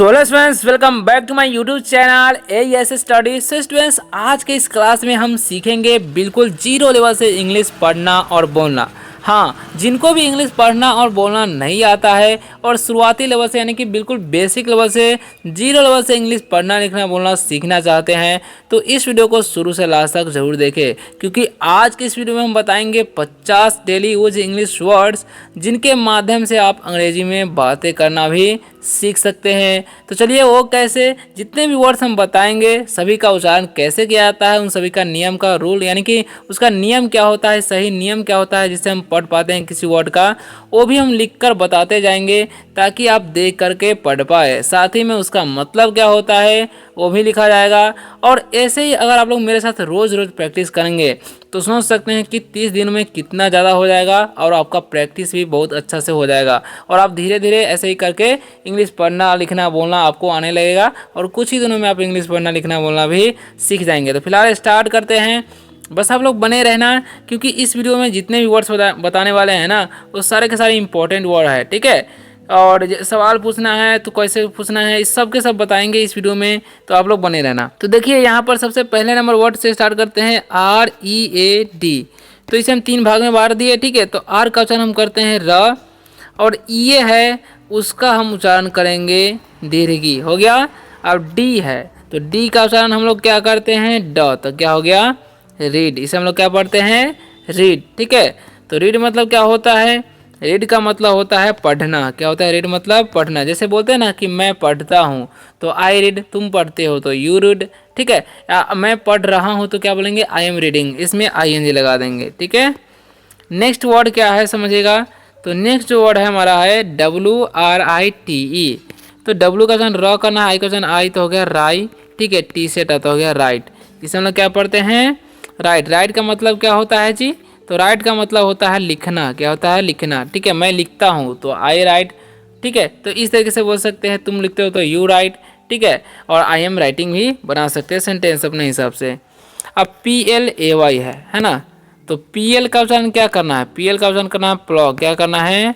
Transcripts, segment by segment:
सोलह students welcome back to my YouTube channel AES स्टडी। So students आज के इस क्लास में हम सीखेंगे बिल्कुल जीरो लेवल से इंग्लिश पढ़ना और बोलना। हाँ, जिनको भी इंग्लिश पढ़ना और बोलना नहीं आता है और शुरुआती लेवल से यानी कि बिल्कुल बेसिक लेवल से जीरो लेवल से इंग्लिश पढ़ना लिखना बोलना सीखना चाहते हैं तो इस वीडियो को शुरू से लास्ट तक जरूर देखें, क्योंकि आज के इस वीडियो में हम बताएंगे 50 डेली यूज इंग्लिश वर्ड्स जिनके माध्यम से आप अंग्रेजी में बातें करना भी सीख सकते हैं। तो चलिए वो कैसे, जितने भी वर्ड्स हम बताएंगे सभी का उच्चारण कैसे किया जाता है, उन सभी का नियम का रूल यानी कि उसका नियम क्या होता है, सही नियम क्या होता है जिससे हम पढ़ पाते हैं किसी वर्ड का, वो भी हम लिख कर बताते जाएंगे ताकि आप देख करके पढ़ पाए। साथ ही में उसका मतलब क्या होता है वो भी लिखा जाएगा। और ऐसे ही अगर आप लोग मेरे साथ रोज़ रोज़ प्रैक्टिस करेंगे तो सोच सकते हैं कि 30 दिनों में कितना ज़्यादा हो जाएगा और आपका प्रैक्टिस भी बहुत अच्छा से हो जाएगा और आप धीरे धीरे ऐसे ही करके इंग्लिश पढ़ना लिखना बोलना आपको आने लगेगा और कुछ ही दिनों में आप इंग्लिश पढ़ना लिखना बोलना भी सीख जाएंगे। तो फिलहाल स्टार्ट करते हैं, बस आप लोग बने रहना क्योंकि इस वीडियो में जितने भी वर्ड्स बताने वाले हैं ना वो सारे के सारे इंपॉर्टेंट वर्ड है, ठीक है। और सवाल पूछना है तो कैसे पूछना है इस सब के सब बताएंगे इस वीडियो में, तो आप लोग बने रहना। तो देखिए यहाँ पर सबसे पहले नंबर वर्ड से स्टार्ट करते हैं READ। तो इसे हम 3 भाग में बांट दिए, ठीक है। तो R का उच्चारण हम करते हैं र और ये है उसका हम उच्चारण करेंगे दीर्घी, हो गया। अब D है तो D का उच्चारण हम लोग क्या करते हैं ड, तो क्या हो गया रीड। इसे हम लोग क्या पढ़ते हैं रीड, ठीक है। तो रीड मतलब क्या होता है, रीड का मतलब होता है पढ़ना। क्या होता है रीड मतलब पढ़ना, जैसे बोलते हैं ना कि मैं पढ़ता हूँ तो आई रीड, तुम पढ़ते हो तो यू रीड, ठीक है। मैं पढ़ रहा हूँ तो क्या बोलेंगे आई एम रीडिंग, इसमें ING लगा देंगे, ठीक है। नेक्स्ट वर्ड क्या है समझिएगा, तो नेक्स्ट जो वर्ड है हमारा है WRITE। तो W का वचन र करना है, I का वचन आई तो हो गया राई, ठीक है। T से ट तो हो गया राइट। इसे हम लोग क्या पढ़ते हैं राइट। राइट का मतलब क्या होता है जी, तो राइट का मतलब होता है लिखना। क्या होता है लिखना, ठीक है। मैं लिखता हूँ तो आई राइट, ठीक है। तो इस तरीके से बोल सकते हैं, तुम लिखते हो तो यू राइट, ठीक है। और आई एम राइटिंग भी बना सकते हैं सेंटेंस अपने हिसाब से। अब PLAY है ना, तो PL का उच्चारण क्या करना है, PL का उच्चारण करना है प्लॉ। क्या करना है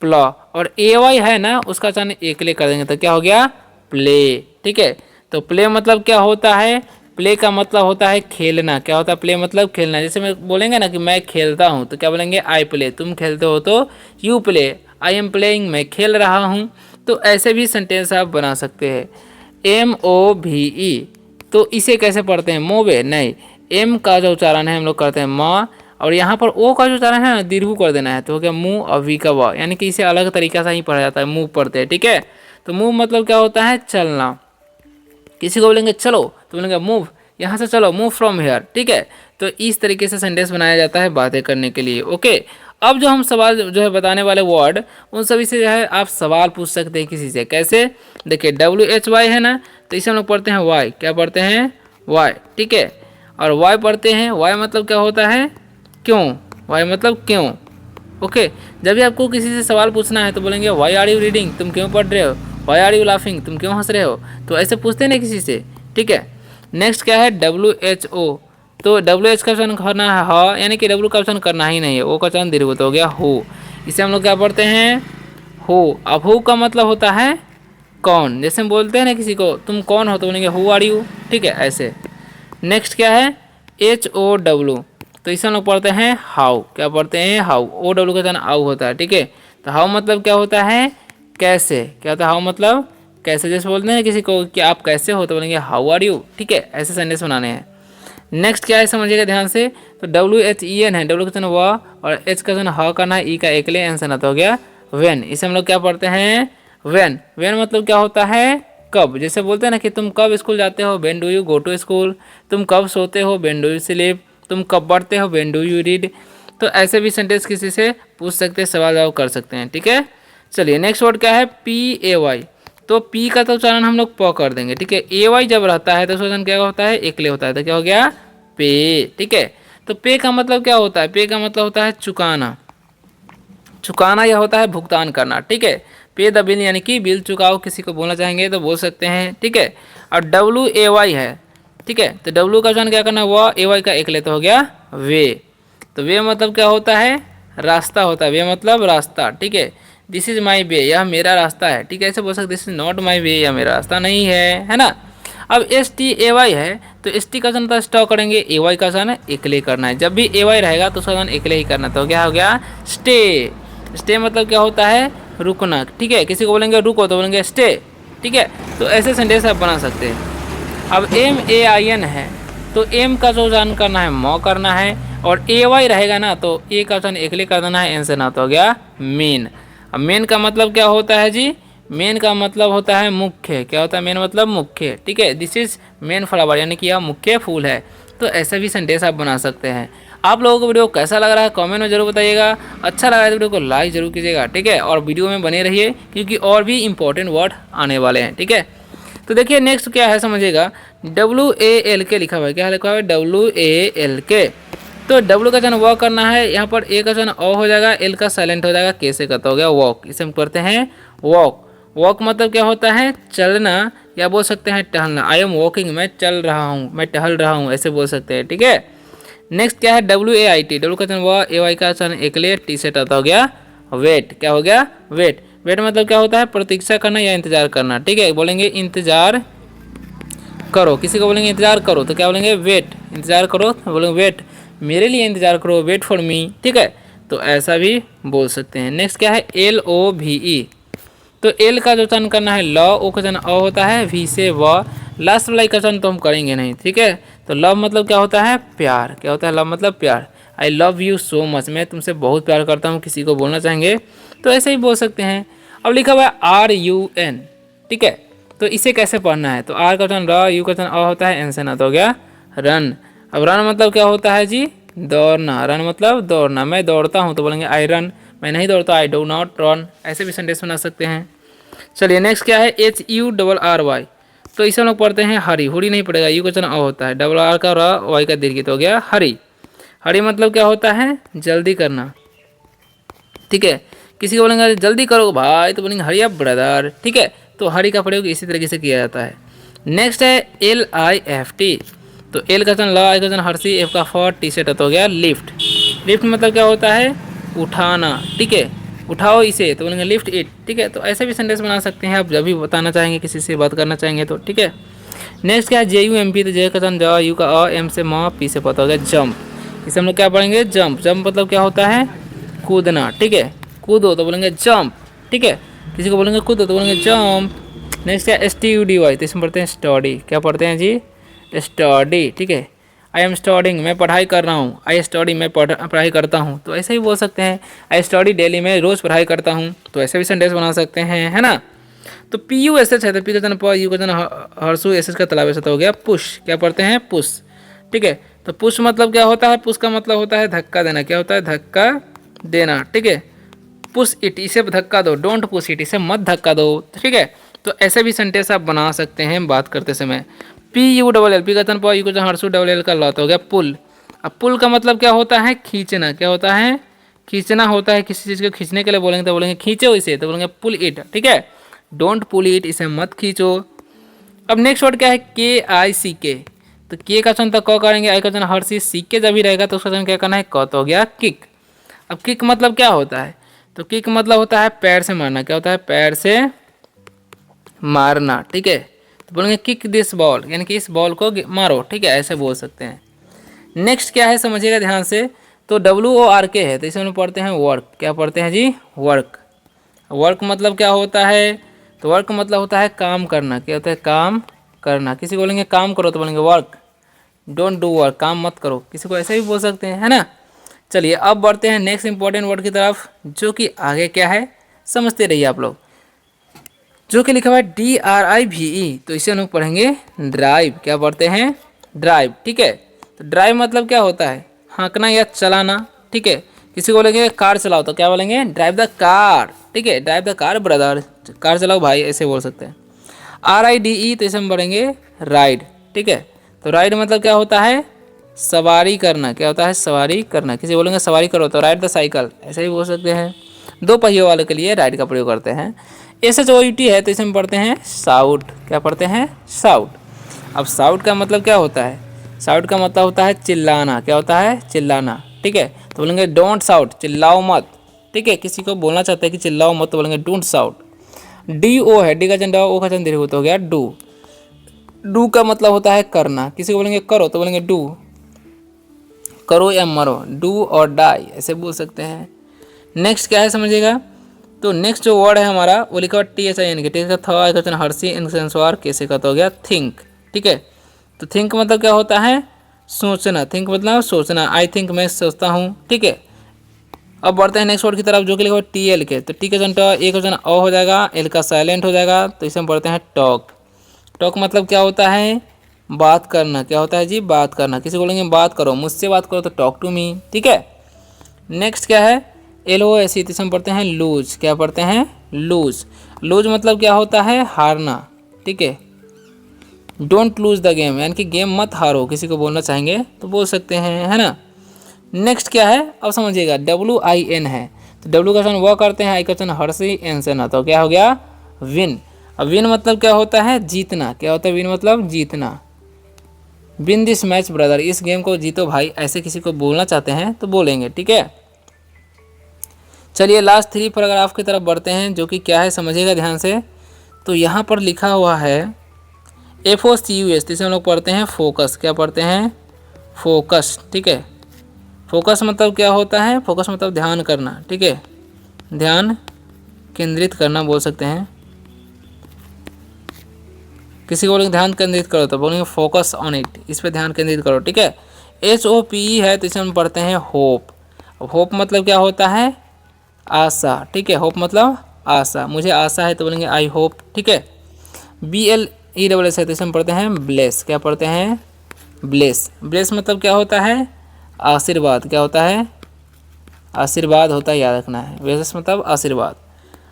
प्लॉ। और AY है ना उसका उच्चारण एकले कर देंगे तो क्या हो गया प्ले, ठीक है। तो प्ले मतलब क्या होता है, प्ले का मतलब होता है खेलना। क्या होता है प्ले मतलब खेलना। जैसे मैं बोलेंगे ना कि मैं खेलता हूँ तो क्या बोलेंगे आई प्ले, तुम खेलते हो तो you play, I am playing मैं खेल रहा हूँ। तो ऐसे भी सेंटेंस आप बना सकते हैं। MOVE, तो इसे कैसे पढ़ते हैं मोवे, नहीं। M का जो उच्चारण है हम लोग करते हैं माँ, और यहाँ पर O का जो उच्चारण है ना दीर्घ कर देना है तो हो गया मुँह, और V का वा, यानी कि इसे अलग तरीका से ही पढ़ा जाता है, मूव पढ़ते हैं, ठीक है। तो मूव मतलब क्या होता है चलना। किसी को बोलेंगे चलो तो बोलेंगे मूव, यहाँ से चलो मूव फ्रॉम हेयर, ठीक है। तो इस तरीके से सेंटेंस बनाया जाता है बातें करने के लिए, ओके। अब जो हम सवाल जो है बताने वाले वर्ड उन सभी से जो है आप सवाल पूछ सकते हैं किसी से। कैसे, देखिए WHY है ना, तो इसे हम लोग पढ़ते हैं वाई। क्या पढ़ते हैं वाई, ठीक है। और वाई पढ़ते हैं, वाई मतलब क्या होता है क्यों, वाई मतलब क्यों, ओके। जब भी आपको किसी से सवाल पूछना है तो बोलेंगे वाई आर यू रीडिंग, तुम क्यों पढ़ रहे हो, वाई आर यू लाफिंग, तुम क्यों हंस रहे हो। तो ऐसे पूछते हैं ना किसी से, ठीक है। नेक्स्ट क्या है WHO। तो WH का उच्चारण करना है ह, यानी कि W का उच्चारण करना ही नहीं है, O का उच्चारण दीर्घ हो गया हो। इसे हम लोग क्या पढ़ते हैं हो। अब हो का मतलब होता है कौन, जैसे हम बोलते हैं ना किसी को तुम कौन हो तो बोलेंगे हु आर यू, ठीक है ऐसे। नेक्स्ट क्या है HOW, तो इसे हम लोग पढ़ते हैं हाउ। क्या पढ़ते हैं हाउ, OW का उच्चारण आउ होता है, ठीक है। तो हाउ मतलब क्या होता है कैसे। क्या होता है हाउ मतलब कैसे, जैसे बोलते हैं किसी को कि आप कैसे हो तो बोलेंगे हाउ आर यू, ठीक है। ऐसे सेंटेंस बनाने हैं। नेक्स्ट क्या है समझिएगा ध्यान से, तो WHEN है, W का वचन व और H का वचन ह करना है, E का एकले एन से ना तो हो गया वेन। इसे हम लोग क्या पढ़ते हैं वेन। वेन मतलब क्या होता है कब, जैसे बोलते हैं ना कि तुम कब स्कूल जाते हो when do you go to school, तुम कब सोते हो व्हेन डू यू स्लीप, तुम कब पढ़ते हो व्हेन डू यू रीड। तो ऐसे भी सेंटेंस किसी से पूछ सकते हैं, सवाल जवाब कर सकते हैं, ठीक है। चलिए नेक्स्ट वर्ड क्या है PAY। तो P का तो उच्चारण हम लोग प कर देंगे, ठीक है। AY जब रहता है तो उसका उच्चारण क्या होता है एकले होता है, तो क्या हो गया पे, ठीक है। तो पे का मतलब क्या होता है, पे का मतलब होता है चुकाना। चुकाना यह होता है भुगतान करना, ठीक है। पे द बिल यानी कि बिल चुकाओ, किसी को बोलना चाहेंगे तो बोल सकते हैं, ठीक है। और WAY है, ठीक है। तो W का उच्चारण क्या करना वह, AY का एकले तो हो गया वे। तो वे मतलब क्या होता है रास्ता होता है, वे मतलब रास्ता, ठीक है। दिस इज़ माई वे, यह मेरा रास्ता है, ठीक है। ऐसे बोल सकते दिस इज़ नॉट माई वे, यह मेरा रास्ता नहीं है ना। अब STAY है तो ST का वचन स्टॉ करेंगे, AY का वचन एकले करना है। जब भी AY रहेगा तो उसका वचन एकले ही करना, तो क्या हो गया स्टे। स्टे मतलब क्या होता है रुकना, ठीक है। किसी को बोलेंगे रुको तो बोलेंगे स्टे, ठीक है। तो ऐसे सेंटेंस आप बना सकते हैं। अब MAIN है तो M का जो वचन करना है मॉ करना है, और AY रहेगा ना तो A का वचन एकले कर देना है, N से ना तो हो गया मेन। अब मेन का मतलब क्या होता है जी, मेन का मतलब होता है मुख्य। क्या होता है मेन मतलब मुख्य, ठीक है। दिस इज मेन फ्लावर यानी कि यह मुख्य फूल है। तो ऐसा भी सेंटेंस आप बना सकते हैं। आप लोगों को वीडियो कैसा लग रहा है कमेंट में जरूर बताइएगा। अच्छा लगा है तो वीडियो को लाइक जरूर कीजिएगा, ठीक है। और वीडियो में बने रहिए क्योंकि और भी इंपॉर्टेंट वर्ड आने वाले हैं, ठीक है। तो देखिए नेक्स्ट क्या है समझिएगा, WALK लिखा हुआ है। क्या लिखा हुआ है WALK। तो W का वचन वॉक करना है, यहाँ पर A का वचन ओ हो जाएगा, L का साइलेंट हो जाएगा, K से करता हो गया वॉक। इसे हम करते हैं वॉक। वॉक मतलब क्या होता है चलना, या बोल सकते हैं टहलना। आई एम वॉकिंग, मैं चल रहा हूँ, मैं टहल रहा हूँ, ऐसे बोल सकते हैं, ठीक है। नेक्स्ट क्या है WAIT। W का वचन वॉ, AY का वचन एकले, T से करता हो गया वेट। क्या हो गया वेट। वेट मतलब क्या होता है प्रतीक्षा करना या इंतजार करना, ठीक है। बोलेंगे इंतजार करो, किसी को बोलेंगे इंतजार करो तो क्या बोलेंगे वेट। इंतजार करो तो बोलेंगे वेट, मेरे लिए इंतजार करो, वेट फॉर मी, ठीक है। तो ऐसा भी बोल सकते हैं। नेक्स्ट क्या है LOVE। तो L का जो वचन करना है लव, O का वचन अ होता है, V से व, लास्ट वाला का वचन तो हम करेंगे नहीं, ठीक है। तो लव मतलब क्या होता है प्यार। क्या होता है लव मतलब प्यार। I love you so much, मैं तुमसे बहुत प्यार करता हूँ, किसी को बोलना चाहेंगे तो ऐसे ही बोल सकते हैं। अब लिखा हुआ है RUN, ठीक है। तो इसे कैसे पढ़ना है, तो R का वचन र, U का वचन अ होता है, N से ना तो हो गया रन। अब रन मतलब क्या होता है जी दौड़ना। रन मतलब दौड़ना, मैं दौड़ता हूँ तो बोलेंगे आई रन, मैं नहीं दौड़ता आई डू नॉट रन। ऐसे भी सेंटेंस बना सकते हैं। चलिए नेक्स्ट क्या है HURRY। तो इसे हम लोग पढ़ते हैं हरी। हुरी नहीं पड़ेगा, यू का वचन अ होता है, डबल आर का र, वाई का दीर्घ, तो हो गया हरी। हरी मतलब क्या होता है जल्दी करना, ठीक है। किसी को बोलेंगे जल्दी करो भाई तो बोलेंगे हरी अप ब्रदर, ठीक है। तो हरी का प्रयोग इसी तरीके से किया जाता है। नेक्स्ट है LIFT। तो एल का वचन ल, आई का वचन हर्षी, एफ का फॉर, टी से हो गया लिफ्ट। लिफ्ट मतलब क्या होता है उठाना, ठीक है। उठाओ इसे तो बोलेंगे लिफ्ट इट, ठीक है। तो ऐसे भी सेंटेंस बना सकते हैं आप जब भी बताना चाहेंगे, किसी से बात करना चाहेंगे तो, ठीक है। नेक्स्ट क्या है JUMP। तो जे का वचन ज, यू का अ, एम से म, पी से पता हो गया जंप। इसे हम लोग क्या पढ़ेंगे जंप। जंप मतलब क्या होता है कूदना, ठीक है। कूदो तो बोलेंगे जंप, ठीक है। किसी को बोलेंगे कूदो तो बोलेंगे जंप। नेक्स्ट क्या STUDY। तो इसमें पढ़ते हैं स्टडी। क्या पढ़ते हैं जी स्टडी, ठीक है। आई एम स्टडिंग, मैं पढ़ाई कर रहा हूँ। आई स्टडी, मैं पढ़ाई करता हूँ। तो ऐसे ही बोल सकते हैं आई स्टडी डेली, मैं रोज़ पढ़ाई करता हूँ। तो ऐसे भी सेंटेंस बना सकते हैं, है ना। तो PUSH है तो पी का वचन प, यू का वचन हर्षु, एस का तालाब, ऐसा तो हो गया पुश। क्या पढ़ते हैं पुश, ठीक है। तो पुश मतलब क्या होता है, पुश का मतलब होता है धक्का देना। क्या होता है धक्का देना, ठीक है। पुश इट, इसे धक्का दो, डोंट पुश इट, इसे मत धक्का दो, ठीक है। तो ऐसे भी सेंटेंस आप बना सकते हैं बात करते समय। PULL, पी का वचन प, यू का वचन हर्षु, डबल एल का ल, तो हो गया पुल। अब पुल का मतलब क्या होता है खींचना। क्या होता है खींचना होता है, किसी चीज़ को खींचने के लिए बोलेंगे तो बोलेंगे खींचो इसे, तो बोलेंगे पुल इट, ठीक है। डोंट पुल इट, इसे मत खींचो। अब नेक्स्ट वर्ड क्या है KICK। तो के का वचन तो क करेंगे, आई का वचन हर्षी, सीके जब भी रहेगा तो उसका वचन क्या करना है क, तो हो गया किक। अब किक मतलब क्या होता है, तो किक मतलब होता है पैर से मारना। क्या होता है पैर से मारना, ठीक है। तो बोलेंगे किक दिस बॉल, यानी कि इस बॉल को मारो, ठीक है। ऐसे बोल सकते हैं। नेक्स्ट क्या है समझिएगा ध्यान से। तो WORK है तो इसे हम पढ़ते हैं वर्क। क्या पढ़ते हैं जी वर्क। वर्क मतलब क्या होता है, तो वर्क मतलब होता है काम करना। क्या होता है काम करना। किसी को बोलेंगे काम करो तो बोलेंगे वर्क, डोंट डू वर्क, काम मत करो। किसी को ऐसे भी बोल सकते हैं, है ना। चलिए अब बढ़ते हैं नेक्स्ट इंपॉर्टेंट वर्ड की तरफ, जो कि आगे क्या है समझते रहिए आप लोग। जो कि लिखा हुआ है DRIVE। तो इसे हम लोग पढ़ेंगे ड्राइव। क्या पढ़ते हैं ड्राइव, ठीक है। तो ड्राइव मतलब क्या होता है हाँकना या चलाना, ठीक है। किसी को बोलेंगे कार चलाओ तो क्या बोलेंगे ड्राइव द कार, ठीक है। Drive the car brother, car चलाओ भाई, ऐसे बोल सकते हैं। RIDE तो इसे हम पढ़ेंगे राइड, ठीक है। तो राइड मतलब क्या होता है सवारी करना। क्या होता है सवारी करना। किसी बोलेंगे सवारी करो तो राइड द साइकिल, ऐसे ही बोल सकते हैं। दो पहियों वाले के लिए राइड का प्रयोग करते हैं। SHOUT है तो इसे हम पढ़ते हैं शाउट। क्या पढ़ते हैं शाउट। अब शाउट का मतलब क्या होता है, शाउट का मतलब होता है चिल्लाना। क्या होता है चिल्लाना, ठीक है। तो बोलेंगे डोंट शाउट, चिल्लाओ मत, ठीक है, किसी को बोलना चाहते हैं कि चिल्लाओ मत तो बोलेंगे डोंट शाउट। डी ओ है, डी का चंडा ओ का चंद दीर्घ हो गया डू। डू का मतलब होता है करना, किसी को बोलेंगे करो तो बोलेंगे डू, करो या मरो, डू और डाई ऐसे बोल सकते हैं। नेक्स्ट क्या है समझिएगा, तो नेक्स्ट जो वर्ड है हमारा वो लिखा हुआ टी एच आई एन के, टी का था एक वचन हर्षी इंसेंसवार कैसे का तो हो गया थिंक। ठीक है, तो थिंक मतलब क्या होता है सोचना, थिंक मतलब सोचना, आई थिंक मैं सोचता हूँ। ठीक है, अब बढ़ते हैं नेक्स्ट वर्ड की तरफ जो कि लिखा हुआ टी एल के, तो टी का वचन एक वचन अ हो जाएगा, एल का साइलेंट हो जाएगा, तो इसे हम पढ़ते हैं टॉक। टॉक मतलब क्या होता है बात करना, क्या होता है जी बात करना, किसी को बोलेंगे बात करो, मुझसे बात करो तो टॉक टू मी। ठीक है, नेक्स्ट क्या है एल ओ एस ई, तो हम पढ़ते हैं लूज, क्या पढ़ते हैं लूज। लूज मतलब क्या होता है हारना। ठीक है, डोंट लूज द गेम यानी कि गेम मत हारो, किसी को बोलना चाहेंगे तो बोल सकते हैं, है ना। नेक्स्ट क्या है अब समझिएगा डब्ल्यू आई एन है, तो डब्ल्यू का वचन वह करते हैं, आई का वचन हर्षी, एन से ना, तो क्या हो गया विन। अब विन मतलब क्या होता है जीतना, क्या होता है विन मतलब जीतना। विन दिस मैच ब्रदर, इस गेम को जीतो भाई, ऐसे किसी को बोलना चाहते हैं तो बोलेंगे। ठीक है, चलिए लास्ट 3 पैराग्राफ की तरफ बढ़ते हैं जो कि क्या है समझिएगा ध्यान से। तो यहाँ पर लिखा हुआ है एफ ओ सी यू एस, जिसे हम लोग पढ़ते हैं फोकस, क्या पढ़ते हैं फोकस। ठीक है, फोकस मतलब क्या होता है फोकस मतलब ध्यान करना। ठीक है, ध्यान केंद्रित करना बोल सकते हैं, किसी को बोलेंगे ध्यान केंद्रित करो तो बोलेंगे फोकस ऑन इट, इस पर ध्यान केंद्रित करो। ठीक है, एच ओ पी ई है तो इसे हम पढ़ते हैं होप। अब होप मतलब क्या होता है आशा। ठीक है, होप मतलब आशा, मुझे आशा है तो बोलेंगे आई होप। ठीक है, B L E double S है तो इसे हम पढ़ते हैं ब्लेस, क्या पढ़ते हैं ब्लेस। ब्लेस मतलब क्या होता है आशीर्वाद, क्या होता है आशीर्वाद होता है, याद रखना है, ब्लेस मतलब आशीर्वाद।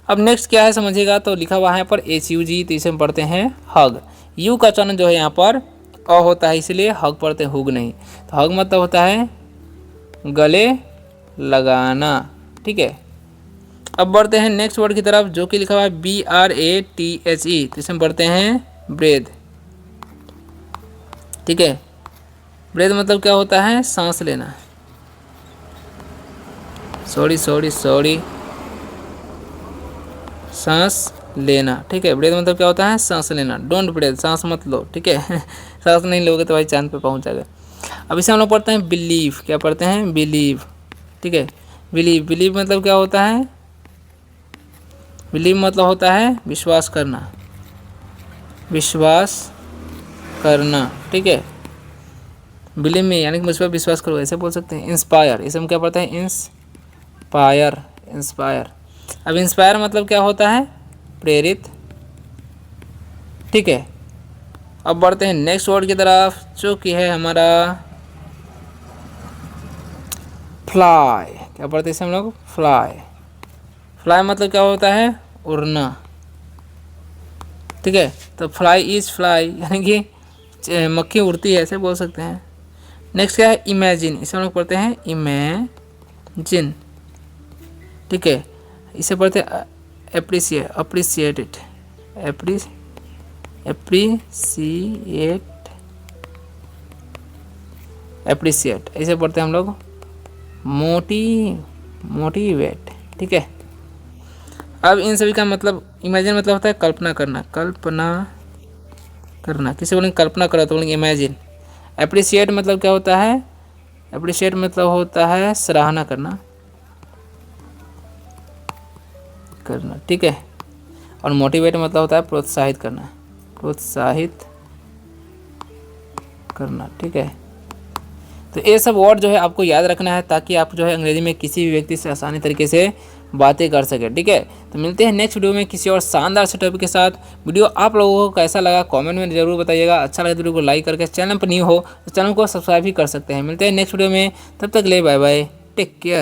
अब नेक्स्ट क्या है समझिएगा, तो लिखा हुआ है यहाँ पर एच यू जी, तो इसे हम पढ़ते हैं हग। यू का चलन जो है यहाँ पर अ होता है इसलिए हग पढ़ते हैं हुग नहीं, तो हग मतलब होता है गले लगाना। ठीक है, अब बढ़ते हैं नेक्स्ट वर्ड की तरफ जो कि लिखा हुआ है B R A T H E, तो इसे हम पढ़ते हैं ब्रेथ। ठीक है, ब्रेथ मतलब क्या होता है सांस लेना, सॉरी सांस लेना। ठीक है, ब्रेथ मतलब क्या होता है सांस लेना, डोंट ब्रेथ सांस मत लो। ठीक है सांस नहीं लोगे तो भाई चांद पे पहुंच जाएगा। अब इसे हम लोग पढ़ते हैं बिलीव, क्या पढ़ते हैं बिलीव। ठीक है, बिलीव मतलब क्या होता है बिलीव मतलब होता है विश्वास करना, विश्वास करना। ठीक है, बिलीव में यानी कि मुझ पर विश्वास करो ऐसे बोल सकते हैं। इंस्पायर, इसे हम क्या पढ़ते हैं इंस्पायर। अब इंस्पायर मतलब क्या होता है प्रेरित। ठीक है, अब बढ़ते हैं नेक्स्ट वर्ड की तरफ जो कि है हमारा फ्लाई, क्या पढ़ते हैं इसे हम लोग फ्लाई मतलब क्या होता है उड़ना। ठीक है, तो फ्लाई इज फ्लाई यानी कि मक्खी उड़ती है ऐसे बोल सकते हैं। नेक्स्ट क्या है इमेजिन, इसे हम लोग पढ़ते हैं इमेजिन। ठीक है, इसे पढ़ते हैं अप्रिसिएट, इसे पढ़ते हैं हम लोग मोटिवेट। ठीक है, अब इन सभी का मतलब इमेजिन मतलब होता है कल्पना करना, किसी बोलेंगे कल्पना करो तो बोलेंगे इमेजिन। अप्रिसिएट मतलब क्या होता है अप्रिसिएट मतलब होता है सराहना करना। ठीक है, और मोटिवेट मतलब होता है प्रोत्साहित करना। ठीक है, तो ये सब वर्ड जो है आपको याद रखना है ताकि आप जो है अंग्रेजी में किसी भी व्यक्ति से आसानी तरीके से बातें कर सके। ठीक है, तो मिलते हैं नेक्स्ट वीडियो में किसी और शानदार से टॉपिक के साथ। वीडियो आप लोगों को कैसा लगा कमेंट में जरूर बताइएगा। अच्छा लगे तो वीडियो को लाइक करके, चैनल पर न्यू हो तो चैनल को सब्सक्राइब भी कर सकते हैं। मिलते हैं नेक्स्ट वीडियो में, तब तक ले बाय बाय, टेक केयर।